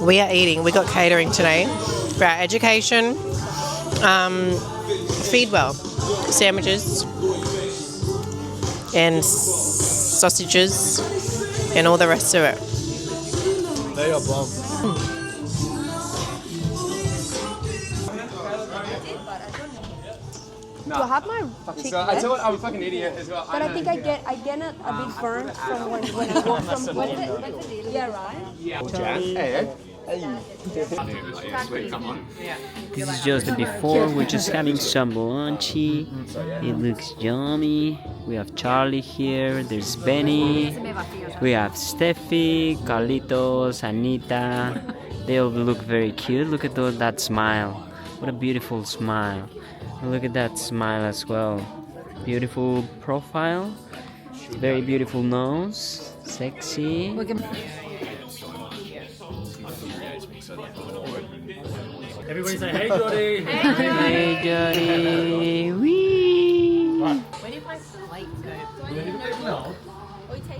We are eating. We got catering today for our education. Feed well. Sandwiches and sausages and all the rest of it. They are bomb. Do I have my cheek I tell you, I'm a fucking idiot as well. But I think I get it a bit burnt from when I walk from. Yeah, right. Hey. This is just the before. We're just having some lunchy. It looks yummy. We have Charlie here. There's Benny. We have Steffi, Carlitos, Anita. They all look very cute. Look at that smile. What a beautiful smile. Look at that smile as well. Beautiful profile. Very beautiful nose. Sexy. Everybody say, hey, Jordi. Hey, Jordi. Wee. Where do you find some light go?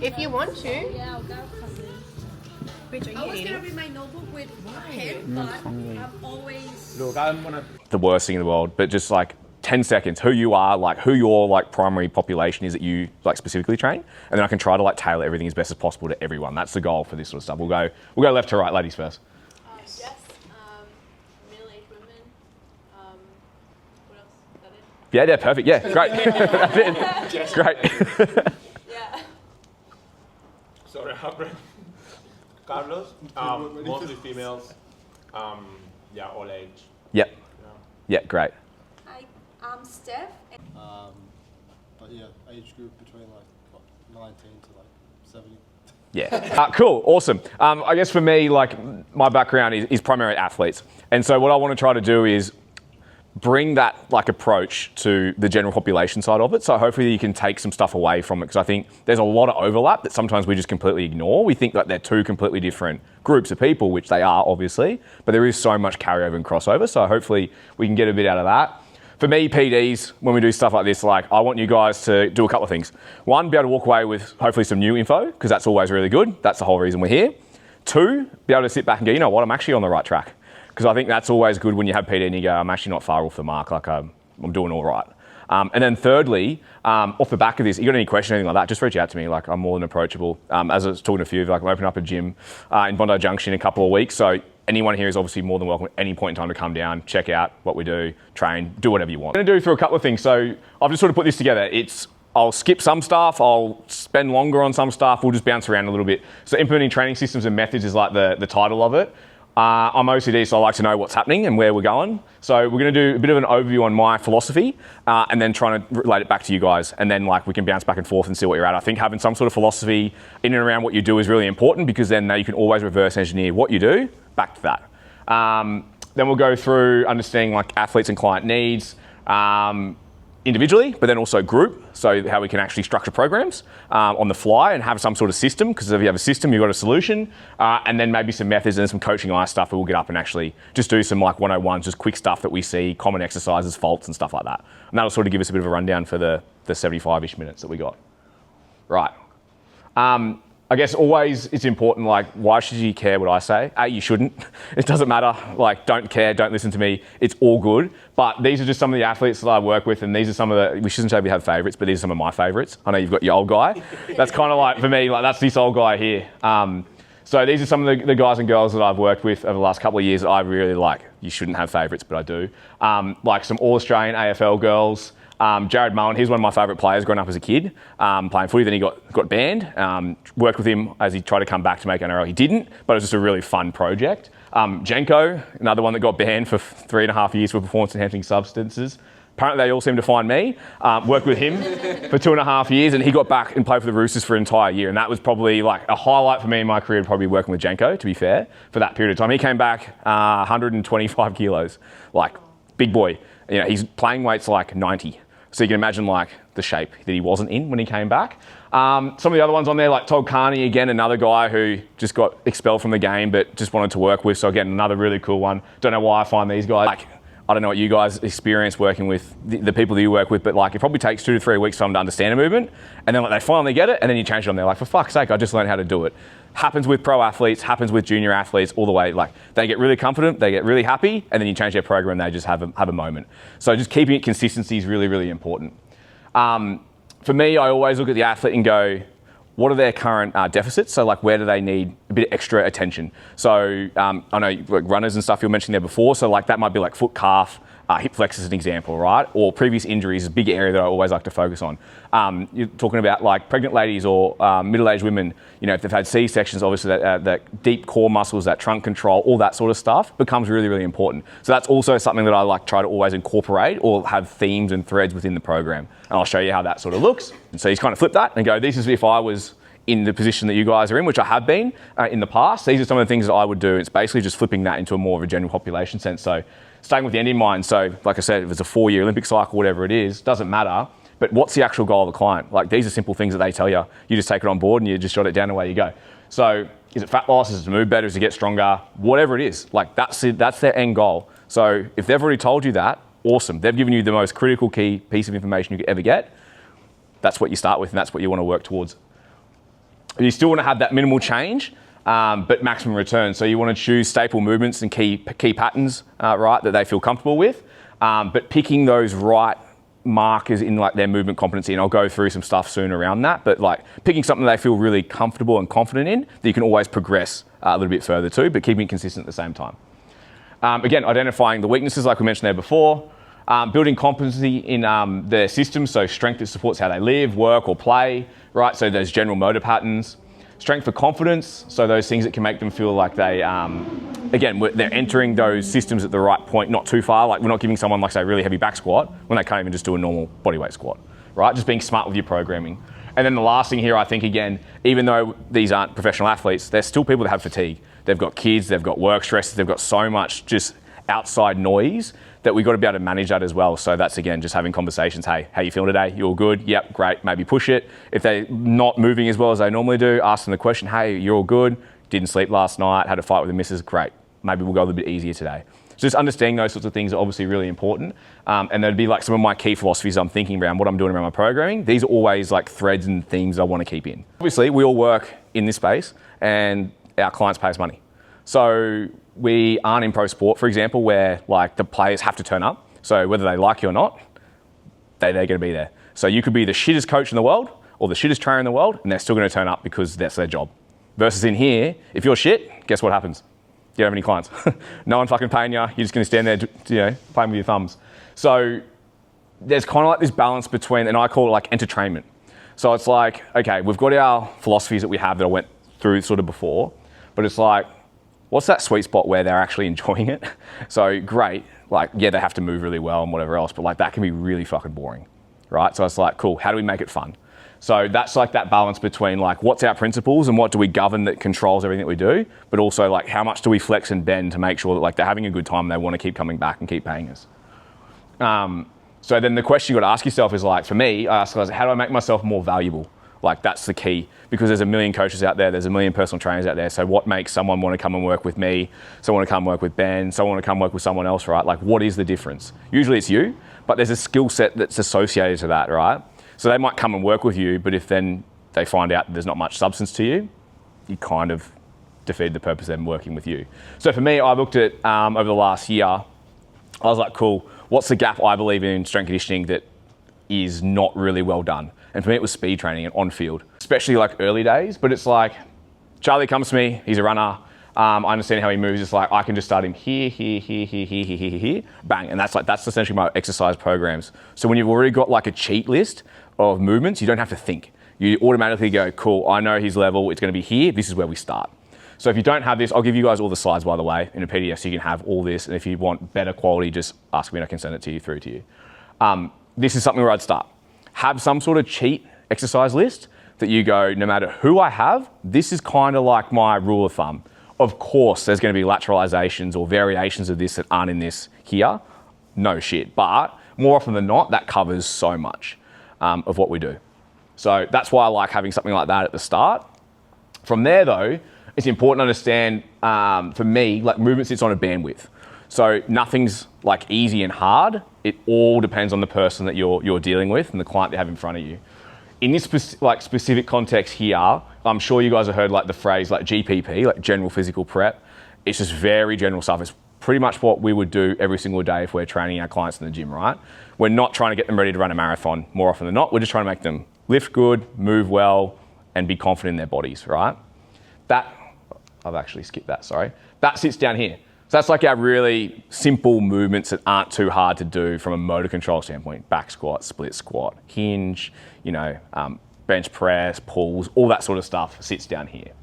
If you want to. Yeah, I'll go. I was gonna bring my notebook with pen, but I'm always. Look, I'm gonna. The worst thing in the world, but just like 10 seconds, who you are, like who your like primary population is that you like specifically train, and then I can try to like tailor everything as best as possible to everyone. That's the goal for this sort of stuff. We'll go left to right, ladies first. Yes, middle-aged women. What else? Is that it? Yeah, perfect. Yeah, great. That's it. Great. Yeah. Sorry, Carlos, mostly females, yeah, all age. Yep. Yeah, great. I'm Steph. But yeah, age group between like 19 to like 70. Yeah. Cool. Awesome. I guess for me, like my background is primarily athletes, and so what I want to try to do is bring that like approach to the general population side of it. So hopefully you can take some stuff away from it, because I think there's a lot of overlap that sometimes we just completely ignore. We think that they're two completely different groups of people, which they are obviously, but there is so much carryover and crossover. So hopefully we can get a bit out of that. For me, PDs, when we do stuff like this, like I want you guys to do a couple of things. One, be able to walk away with hopefully some new info, because that's always really good. That's the whole reason we're here. Two, be able to sit back and go, you know what, I'm actually on the right track. Because I think that's always good when you have PD and you go, I'm actually not far off the mark, like I'm doing all right. And then thirdly, off the back of this, you got any question or anything like that, just reach out to me. Like I'm more than approachable. As I was talking to a few of you, like I'm opening up a gym in Bondi Junction in a couple of weeks. So anyone here is obviously more than welcome at any point in time to come down, check out what we do, train, do whatever you want. I'm going to do through a couple of things. So I've just sort of put this together. I'll skip some stuff, I'll spend longer on some stuff, we'll just bounce around a little bit. So implementing training systems and methods is like the title of it. I'm OCD, so I like to know what's happening and where we're going. So we're going to do a bit of an overview on my philosophy and then trying to relate it back to you guys. And then like we can bounce back and forth and see what you're at. I think having some sort of philosophy in and around what you do is really important, because then you can always reverse engineer what you do back to that. Then we'll go through understanding like athletes and client needs individually, but then also group. So how we can actually structure programs on the fly and have some sort of system, because if you have a system, you've got a solution. And then maybe some methods and some coaching eye stuff that we'll get up and actually just do some like 101s, just quick stuff that we see, common exercises, faults and stuff like that. And that'll sort of give us a bit of a rundown for the 75-ish minutes that we got. Right. I guess always it's important, like, why should you care what I say? You shouldn't. It doesn't matter. Like, don't care, don't listen to me. It's all good. But these are just some of the athletes that I work with, and these are some of the, we shouldn't say we have favourites, but these are some of my favourites. I know you've got your old guy. That's kind of like, for me, like, that's this old guy here. So these are some of the guys and girls that I've worked with over the last couple of years that I really like. You shouldn't have favourites, but I do. Like some All-Australian AFL girls. Jared Mullen, he's one of my favourite players growing up as a kid, playing footy. Then he got banned. Worked with him as he tried to come back to make NRL. He didn't, but it was just a really fun project. Jenko, another one that got banned for 3.5 years for performance-enhancing substances. Apparently they all seem to find me. Worked with him for 2.5 years, and he got back and played for the Roosters for an entire year. And that was probably like a highlight for me in my career, probably working with Jenko, to be fair, for that period of time. He came back 125 kilos, like big boy. You know, he's playing weight's like 90. So you can imagine like the shape that he wasn't in when he came back. Some of the other ones on there, like Todd Carney, again, another guy who just got expelled from the game but just wanted to work with. So again, another really cool one. Don't know why I find these guys. Like, I don't know what you guys experience working with the people that you work with, but like it probably takes 2 to 3 weeks for them to understand a movement, and then like they finally get it, and then you change it on. They're like, for fuck's sake, I just learned how to do it. Happens with pro athletes, happens with junior athletes, all the way. Like they get really confident, they get really happy, and then you change their program, they just have a moment. So just keeping it consistency is really, really important. For me, I always look at the athlete and go, what are their current deficits? So like where do they need a bit of extra attention? So I know like runners and stuff you were mentioning there before, so like that might be like foot, calf, hip flex as an example, right? Or previous injuries is a big area that I always like to focus on. You're talking about like pregnant ladies or middle-aged women, you know, if they've had C-sections, obviously that deep core muscles, that trunk control, all that sort of stuff becomes really, really important. So that's also something that I like try to always incorporate or have themes and threads within the program. And I'll show you how that sort of looks. And so you kind of flip that and go, this is if I was in the position that you guys are in, which I have been in the past. These are some of the things that I would do. It's basically just flipping that into a more of a general population sense. So staying with the end in mind. So like I said, if it's a 4-year Olympic cycle, whatever it is, doesn't matter. But what's the actual goal of the client? Like these are simple things that they tell you. You just take it on board and you just jot it down and away you go. So is it fat loss? Is it to move better? Is it to get stronger? Whatever it is, like that's it, that's their end goal. So if they've already told you that, awesome. They've given you the most critical key piece of information you could ever get. That's what you start with and that's what you want to work towards. You still want to have that minimal change, but maximum return. So you want to choose staple movements and key patterns, right, that they feel comfortable with, but picking those right markers in like their movement competency, and I'll go through some stuff soon around that, but like picking something they feel really comfortable and confident in that you can always progress a little bit further to, but keeping it consistent at the same time. Again, identifying the weaknesses like we mentioned there before, building competency in their systems, so strength that supports how they live, work or play, right? So those general motor patterns. Strength for confidence, so those things that can make them feel like they, again, they're entering those systems at the right point, not too far. Like we're not giving someone like say a really heavy back squat when they can't even just do a normal bodyweight squat, right? Just being smart with your programming. And then the last thing here, I think again, even though these aren't professional athletes, they're still people that have fatigue. They've got kids, they've got work stresses, they've got so much just outside noise that we've got to be able to manage that as well. So that's again, just having conversations. Hey, how you feeling today? You all good? Yep, great, maybe push it. If they're not moving as well as they normally do, ask them the question, hey, you're all good? Didn't sleep last night, had a fight with the missus, great. Maybe we'll go a little bit easier today. So just understanding those sorts of things are obviously really important. And that'd be like some of my key philosophies I'm thinking around what I'm doing around my programming. These are always like threads and themes I want to keep in. Obviously, we all work in this space and our clients pay us money. So we aren't in pro sport, for example, where like the players have to turn up. So whether they like you or not, they're going to be there. So you could be the shittest coach in the world or the shittest trainer in the world, and they're still going to turn up because that's their job. Versus in here, if you're shit, guess what happens? You don't have any clients. No one fucking paying you. You're just going to stand there, you know, playing with your thumbs. So there's kind of like this balance between, and I call it like entertainment. So it's like, okay, we've got our philosophies that we have that I went through sort of before, but it's like, what's that sweet spot where they're actually enjoying it? So great, like, yeah, they have to move really well and whatever else, but like that can be really fucking boring, right? So it's like, cool, how do we make it fun? So that's like that balance between like, what's our principles and what do we govern that controls everything that we do, but also like, how much do we flex and bend to make sure that like they're having a good time and they want to keep coming back and keep paying us. So then the question you got to ask yourself is like, for me, I ask, how do I make myself more valuable? Like that's the key, because there's a million coaches out there, there's a million personal trainers out there. So what makes someone want to come and work with me? Someone want to come work with Ben, someone want to come work with someone else, right? Like what is the difference? Usually it's you, but there's a skill set that's associated to that, right? So they might come and work with you, but if then they find out there's not much substance to you, you kind of defeated the purpose of them working with you. So for me, I looked at over the last year, I was like, cool, what's the gap I believe in strength conditioning that is not really well done? And for me, it was speed training and on field, especially like early days. But it's like, Charlie comes to me, he's a runner. I understand how he moves. It's like, I can just start him here, bang. And that's essentially my exercise programs. So when you've already got like a cheat list of movements, you don't have to think. You automatically go, cool, I know his level, it's gonna be here, this is where we start. So if you don't have this, I'll give you guys all the slides, by the way, in a PDF, so you can have all this. And if you want better quality, just ask me and I can send it to you through to you. This is something where I'd start. Have some sort of cheat exercise list that you go, no matter who I have, this is kind of like my rule of thumb. Of course, there's going to be lateralizations or variations of this that aren't in this here. No shit. But more often than not, that covers so much of what we do. So that's why I like having something like that at the start. From there, though, it's important to understand, for me, like movement sits on a bandwidth. So nothing's like easy and hard. It all depends on the person that you're dealing with and the client they have in front of you. In this specific context here, I'm sure you guys have heard like the phrase like GPP, like general physical prep. It's just very general stuff. It's pretty much what we would do every single day if we're training our clients in the gym, right? We're not trying to get them ready to run a marathon more often than not. We're just trying to make them lift good, move well, and be confident in their bodies, right? I've actually skipped that, sorry. That sits down here. So that's like our really simple movements that aren't too hard to do from a motor control standpoint. Back squat, split squat, hinge, bench press, pulls, all that sort of stuff sits down here.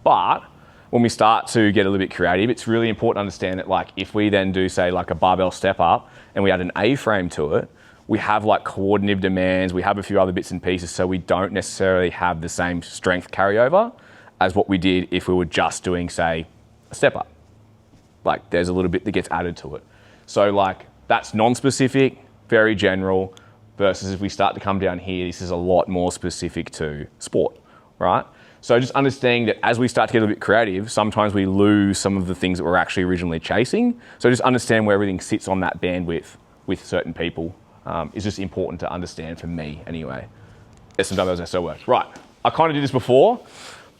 But when we start to get a little bit creative, it's really important to understand that like if we then do say like a barbell step up and we add an A-frame to it, we have like coordinative demands, we have a few other bits and pieces, so we don't necessarily have the same strength carryover as what we did if we were just doing, say, a step up. Like there's a little bit that gets added to it. So like that's non-specific, very general, versus if we start to come down here, this is a lot more specific to sport, right? So just understanding that as we start to get a bit creative, sometimes we lose some of the things that we're actually originally chasing. So just understand where everything sits on that bandwidth with certain people is just important to understand for me anyway. There's some dumbbells that still work. Right, I kind of did this before,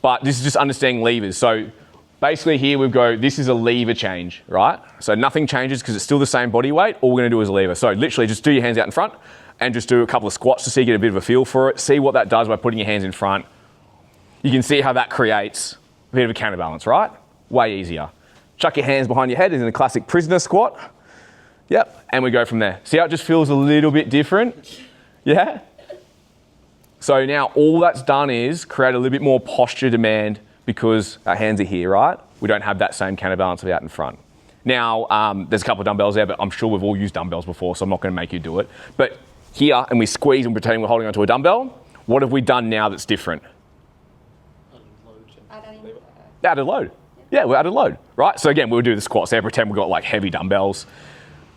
but this is just understanding levers. So basically here we go, this is a lever change, right? So nothing changes because it's still the same body weight. All we're gonna do is a lever. So literally just do your hands out in front and just do a couple of squats to see, get a bit of a feel for it. See what that does by putting your hands in front. You can see how that creates a bit of a counterbalance, right? Way easier. Chuck your hands behind your head in a classic prisoner squat. Yep, and we go from there. See how it just feels a little bit different? Yeah? So now all that's done is create a little bit more posture demand because our hands are here, right? We don't have that same counterbalance of out in front. Now, there's a couple of dumbbells there, but I'm sure we've all used dumbbells before, so I'm not gonna make you do it. But here, and we squeeze and pretending we're holding onto a dumbbell, what have we done now that's different? Added load. Yeah, we added load, right? So again, we'll do the squats there, pretend we've got like heavy dumbbells.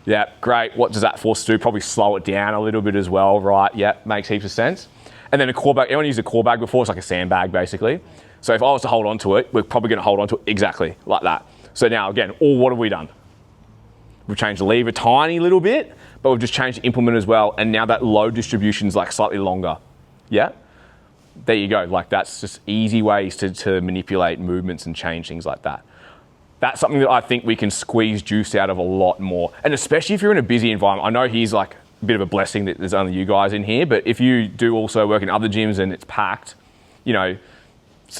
Yeah, great. What does that force us to do? Probably slow it down a little bit as well, right? Yeah, makes heaps of sense. And then a core bag, anyone used a core bag before? It's like a sandbag basically. So if I was to hold onto it, we're probably gonna hold onto it exactly like that. So now again, what have we done? We've changed the lever a tiny little bit, but we've just changed the implement as well. And now that load distribution is like slightly longer. Yeah? There you go. Like that's just easy ways to manipulate movements and change things like that. That's something that I think we can squeeze juice out of a lot more. And especially if you're in a busy environment. I know here's like a bit of a blessing that there's only you guys in here, but if you do also work in other gyms and it's packed, and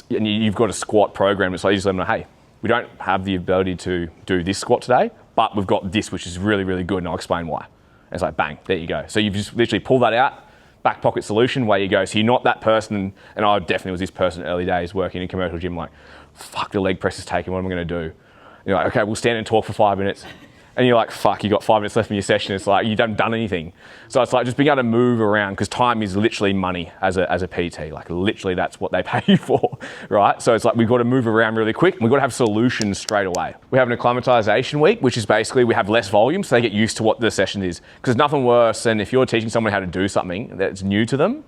you've got a squat program, it's like you just let them know, hey, we don't have the ability to do this squat today, but we've got this, which is really, really good, and I'll explain why. And it's like, bang, there you go. So you've just literally pulled that out, back pocket solution, way you go. So you're not that person, and I definitely was this person early days working in a commercial gym, like, fuck, the leg press is taken, what am I gonna do? You're like, okay, we'll stand and talk for 5 minutes. And you're like, fuck, you got 5 minutes left in your session. It's like, you haven't done anything. So it's like just being able to move around, because time is literally money as a PT. Like literally that's what they pay you for, right? So it's like, we've got to move around really quick. We've got to have solutions straight away. We have an acclimatization week, which is basically we have less volume so they get used to what the session is. Because nothing worse than if you're teaching someone how to do something that's new to them,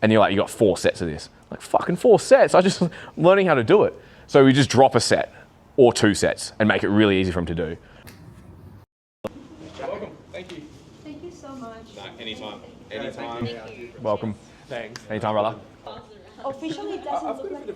and you're like, you got 4 sets of this. Like fucking 4 sets, I just learning how to do it. So we just drop a set or 2 sets and make it really easy for them to do. Welcome. Thank you. Thank you so much. Anytime. Anytime. Welcome. Thanks. Anytime, brother. Officially, it doesn't look like